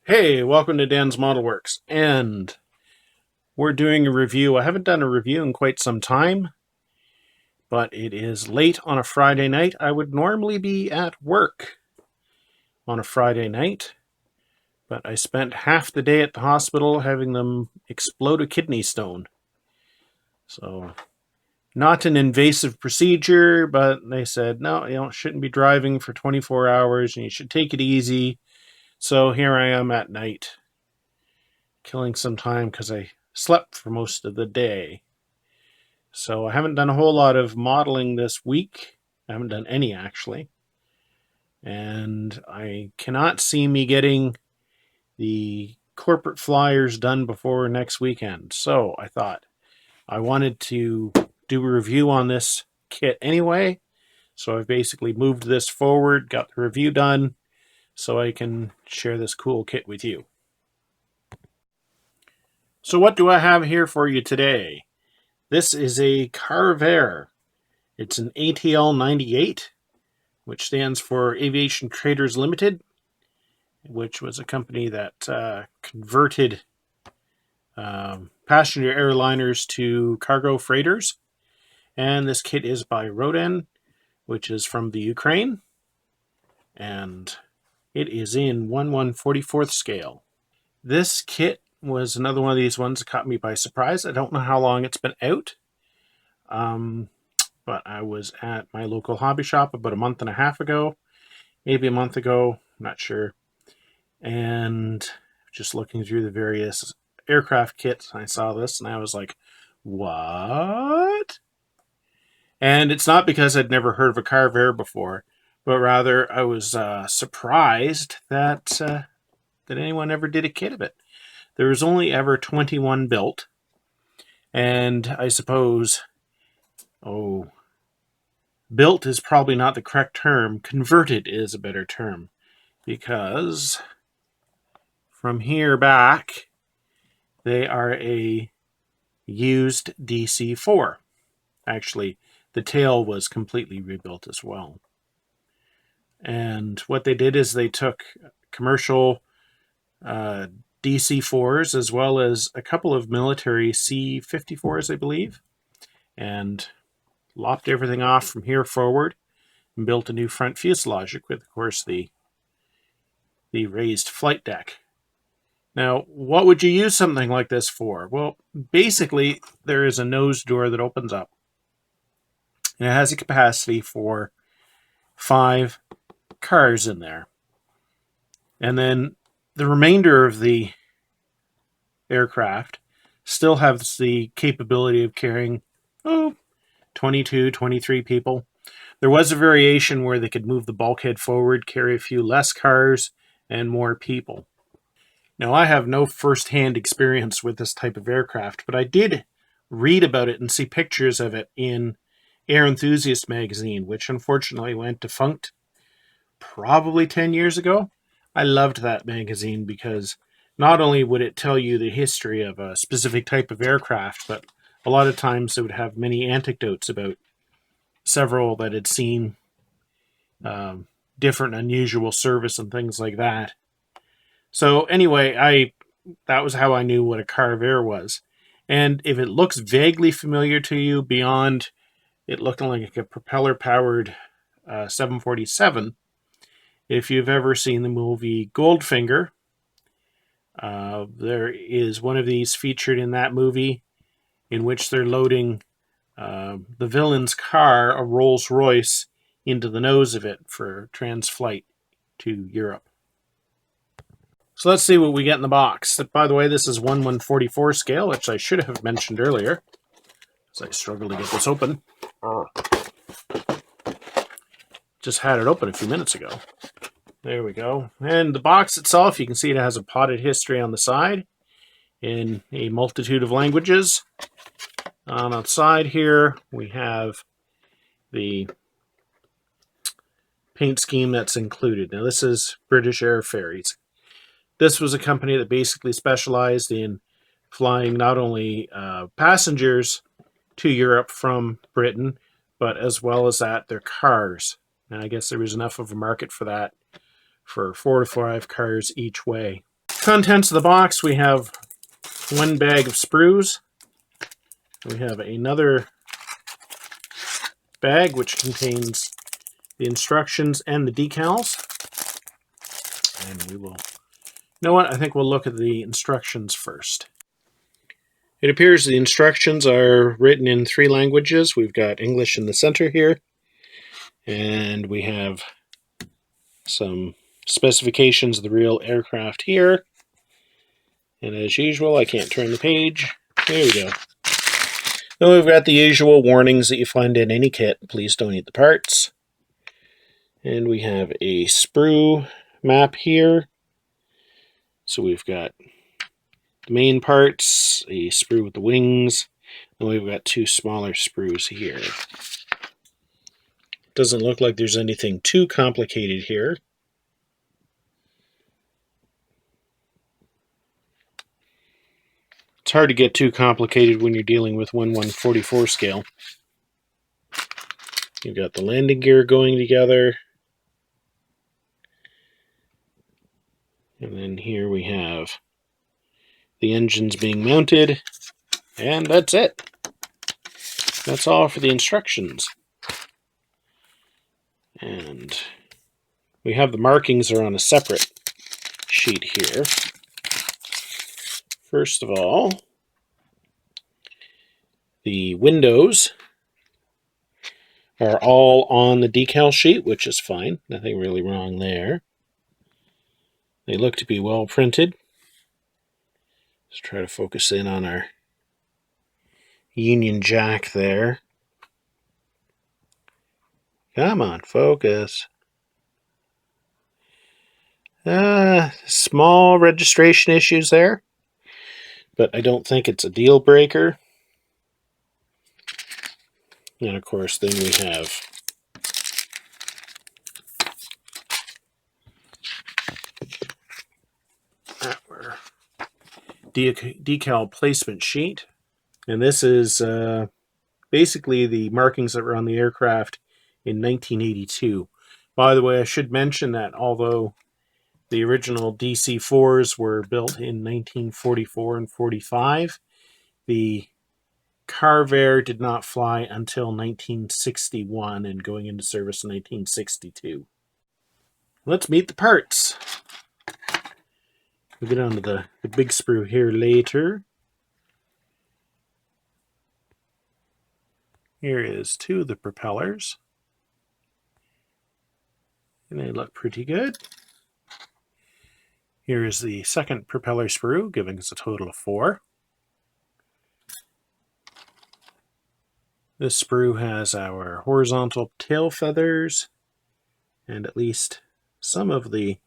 Hey, welcome to Dan's Model Works, and we're doing a review. I haven't done a review in quite some time, but it is late on a Friday night. I would normally be at work on a Friday night, but I spent half the day at the hospital having them explode a kidney stone. So, not an invasive procedure, but they said, no, shouldn't be driving for 24 hours and you should take it easy. So here I am at night, killing some time because I slept for most of the day. So I haven't done a whole lot of modeling this week. I haven't done any, actually. And I cannot see me getting the corporate flyers done before next weekend. So I thought I wanted to do a review on this kit anyway. So I've basically moved this forward, got the review done, so I can share this cool kit with you. So what do I have here for you today? This is a Carvair. It's an ATL-98, which stands for Aviation Traders Limited, which was a company that converted passenger airliners to cargo freighters. And this kit is by Roden, which is from the Ukraine, and it is in 1/144th scale. This kit was another one of these ones that caught me by surprise. I don't know how long it's been out, but I was at my local hobby shop about a month and a half ago, maybe a month ago, I'm not sure, and just looking through the various aircraft kits, I saw this and I was like, what? And it's not because I'd never heard of a Carvair before, but rather I was surprised that anyone ever did a kit of it. There was only ever 21 built, and I suppose, built is probably not the correct term. Converted is a better term, because from here back, they are a used DC-4. Actually, the tail was completely rebuilt as well. And what they did is they took commercial DC-4s as well as a couple of military C-54s, I believe, and lopped everything off from here forward and built a new front fuselage with, of course, the raised flight deck. Now, what would you use something like this for? Well, basically, there is a nose door that opens up, and it has a capacity for 5 cars in there. And then the remainder of the aircraft still has the capability of carrying 22, 23 people. There was a variation where they could move the bulkhead forward, carry a few less cars, and more people. Now, I have no first-hand experience with this type of aircraft, but I did read about it and see pictures of it in Air Enthusiast magazine, which unfortunately went defunct probably 10 years ago. I loved that magazine because not only would it tell you the history of a specific type of aircraft, but a lot of times it would have many anecdotes about several that had seen different unusual service and things like that. So anyway, that was how I knew what a Carvair was. And if it looks vaguely familiar to you beyond it looking like a propeller-powered 747, if you've ever seen the movie Goldfinger, there is one of these featured in that movie in which they're loading the villain's car, a Rolls Royce, into the nose of it for trans-flight to Europe. So let's see what we get in the box. By the way, this is 1/144 scale, which I should have mentioned earlier, as I struggle to get this open. Just had it open a few minutes ago. There we go. And the box itself, you can see it has a potted history on the side in a multitude of languages. On the side here, we have the paint scheme that's included. Now, this is British Air Ferries. This was a company that basically specialized in flying not only passengers to Europe from Britain, but as well as that, their cars. And I guess there was enough of a market for that, for 4 to 5 cars each way. Contents of the box, we have one bag of sprues. We have another bag which contains the instructions and the decals. And we will... You know what? I think we'll look at the instructions first. It appears the instructions are written in 3 languages. We've got English in the center here. And we have some specifications of the real aircraft here. And as usual, I can't turn the page. There we go. Then we've got the usual warnings that you find in any kit. Please don't eat the parts. And we have a sprue map here. So we've got the main parts, a sprue with the wings, and we've got 2 smaller sprues here. Doesn't look like there's anything too complicated here. It's hard to get too complicated when you're dealing with 1/144 scale. You've got the landing gear going together. And then here we have the engines being mounted. And that's it. That's all for the instructions. And we have the markings are on a separate sheet here. First of all, the windows are all on the decal sheet, which is fine. Nothing really wrong there. They look to be well printed. Let's try to focus in on our Union Jack there. Come on, focus. Small registration issues there, but I don't think it's a deal breaker. And of course, then we have our decal placement sheet. And this is basically the markings that were on the aircraft in 1982. By the way, I should mention that although the original DC-4s were built in 1944 and 45, the Carvair did not fly until 1961 and going into service in 1962. Let's meet the parts. We'll get onto the big sprue here later. Here is 2 of the propellers. And they look pretty good. Here is the second propeller sprue, giving us a total of 4. This sprue has our horizontal tail feathers and at least some of the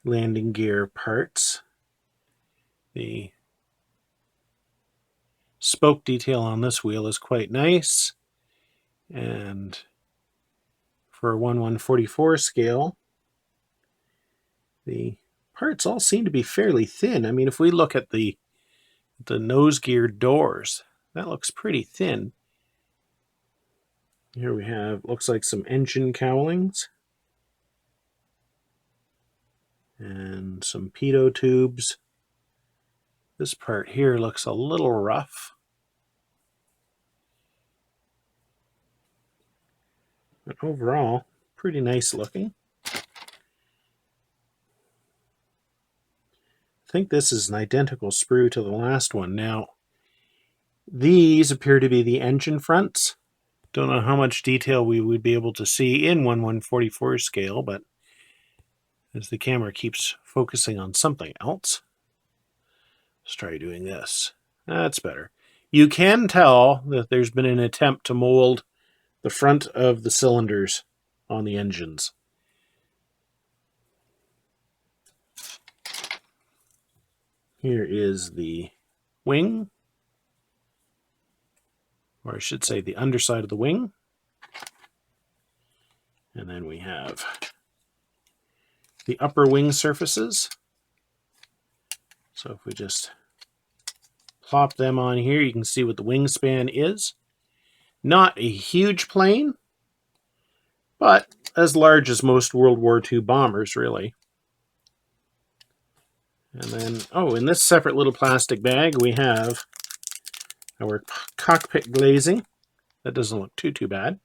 landing gear parts. The spoke detail on this wheel is quite nice, and for a 1/144 scale, the parts all seem to be fairly thin. I mean, if we look at the nose gear doors, that looks pretty thin. Here we have, looks like some engine cowlings and some pitot tubes. This part here looks a little rough. But overall, pretty nice looking. I think this is an identical sprue to the last one. Now, these appear to be the engine fronts. Don't know how much detail we would be able to see in 1/144 scale, but as the camera keeps focusing on something else, let's try doing this. That's better. You can tell that there's been an attempt to mold the front of the cylinders on the engines. Here is the wing, or I should say the underside of the wing. And then we have the upper wing surfaces. So if we just plop them on here, you can see what the wingspan is. Not a huge plane, but as large as most World War II bombers, really. And then, oh, in this separate little plastic bag, we have our cockpit glazing. That doesn't look too bad.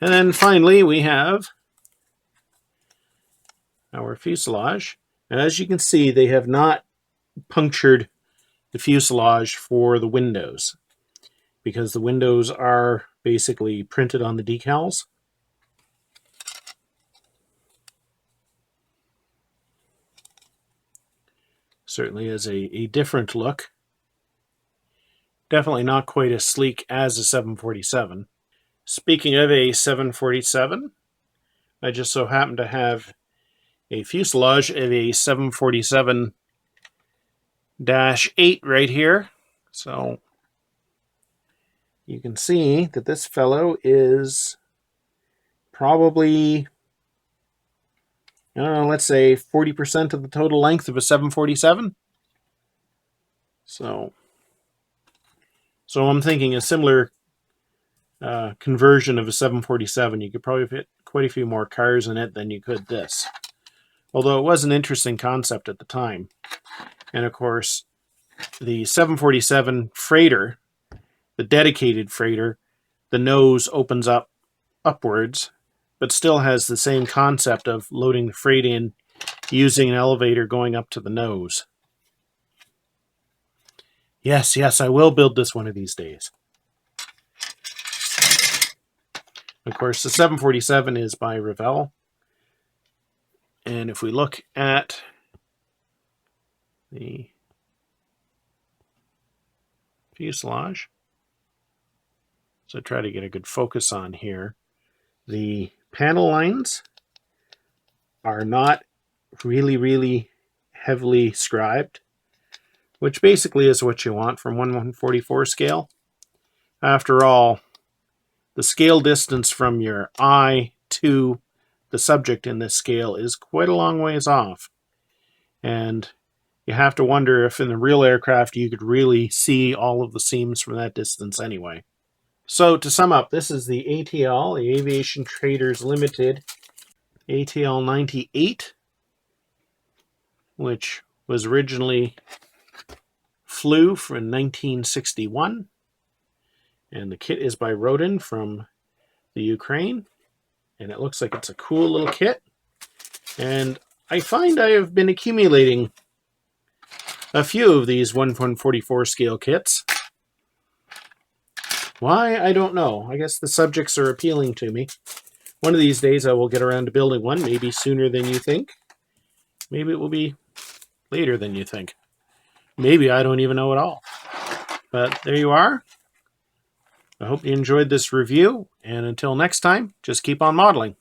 And then finally, we have our fuselage. And as you can see, they have not punctured the fuselage for the windows, because the windows are basically printed on the decals. Certainly is a different look. Definitely not quite as sleek as a 747. Speaking of a 747, I just so happen to have a fuselage of a 747-8 right here. So you can see that this fellow is probably, I don't know, let's say 40% of the total length of a 747. So I'm thinking a similar conversion of a 747. You could probably fit quite a few more cars in it than you could this. Although it was an interesting concept at the time. And of course, the 747 freighter, the dedicated freighter, the nose opens up upwards, but still has the same concept of loading the freight in using an elevator going up to the nose. Yes, I will build this one of these days. Of course, the 747 is by Revell. And if we look at the fuselage, so try to get a good focus on here, the panel lines are not really heavily scribed, which basically is what you want from 1/144 scale. After all, the scale distance from your eye to the subject in this scale is quite a long ways off. And you have to wonder if in the real aircraft you could really see all of the seams from that distance anyway. So to sum up, this is the ATL, the Aviation Traders Limited ATL-98, which was originally flew from 1961. And the kit is by Roden from the Ukraine. And it looks like it's a cool little kit. And I find I have been accumulating a few of these 1/144 scale kits. Why? I don't know. I guess the subjects are appealing to me. One of these days I will get around to building one, maybe sooner than you think. Maybe it will be later than you think. Maybe I don't even know at all. But there you are. I hope you enjoyed this review, and until next time, just keep on modeling.